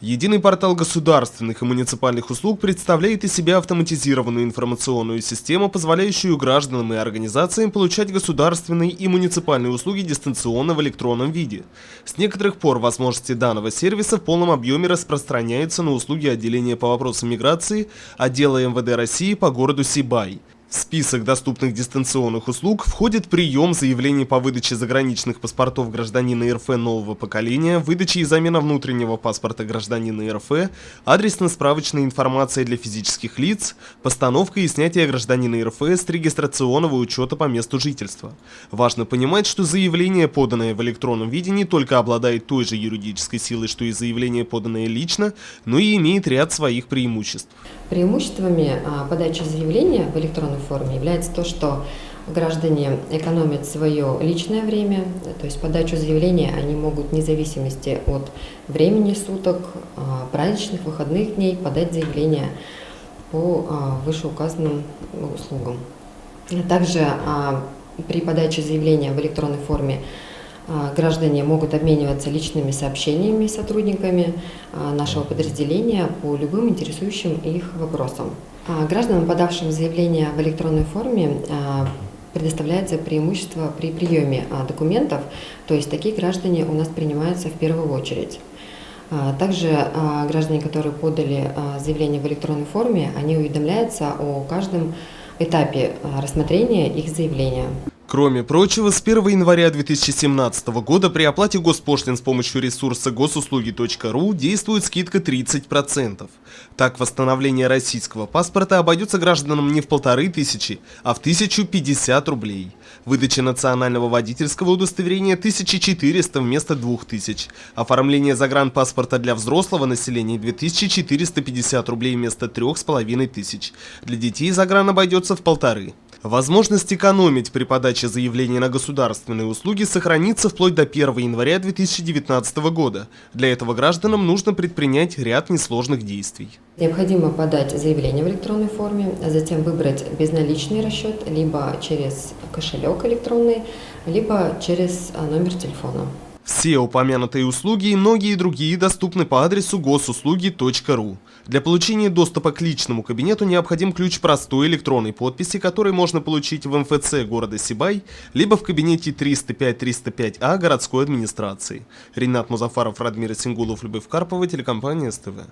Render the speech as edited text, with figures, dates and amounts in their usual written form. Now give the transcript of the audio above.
Единый портал государственных и муниципальных услуг представляет из себя автоматизированную информационную систему, позволяющую гражданам и организациям получать государственные и муниципальные услуги дистанционно в электронном виде. С некоторых пор возможности данного сервиса в полном объеме распространяются на услуги отделения по вопросам миграции отдела МВД России по городу Сибай. В список доступных дистанционных услуг входит прием заявлений по выдаче заграничных паспортов гражданина РФ нового поколения, выдача и замена внутреннего паспорта гражданина РФ, адресно-справочная информация для физических лиц, постановка и снятие гражданина РФ с регистрационного учета по месту жительства. Важно понимать, что заявление, поданное в электронном виде, не только обладает той же юридической силой, что и заявление, поданное лично, но и имеет ряд своих преимуществ. Преимуществами подачи заявления в электронной форме является то, что граждане экономят свое личное время, то есть подачу заявления они могут вне зависимости от времени суток, праздничных, выходных дней подать заявление по вышеуказанным услугам. Также при подаче заявления в электронной форме граждане могут обмениваться личными сообщениями с сотрудниками нашего подразделения по любым интересующим их вопросам. Гражданам, подавшим заявление в электронной форме, предоставляется преимущество при приеме документов, то есть такие граждане у нас принимаются в первую очередь. Также граждане, которые подали заявление в электронной форме, они уведомляются о каждом этапе рассмотрения их заявления. Кроме прочего, с 1 января 2017 года при оплате госпошлин с помощью ресурса госуслуги.ру действует скидка 30%. Так, восстановление российского паспорта обойдется гражданам не в 1500, а в 1050 рублей. Выдача национального водительского удостоверения 1400 вместо 2000. Оформление загранпаспорта для взрослого населения 2450 рублей вместо 3500. Для детей загран обойдется в 1500. Возможность экономить при подаче заявления на государственные услуги сохранится вплоть до 1 января 2019 года. Для этого гражданам нужно предпринять ряд несложных действий. Необходимо подать заявление в электронной форме, а затем выбрать безналичный расчет, либо через кошелек электронный, либо через номер телефона. Все упомянутые услуги и многие другие доступны по адресу госуслуги.ру. Для получения доступа к личному кабинету необходим ключ простой электронной подписи, который можно получить в МФЦ города Сибай, либо в кабинете 305-305А городской администрации. Ринат Музафаров, Радмир Сингулов, Любовь Карпова, телекомпания СТВ.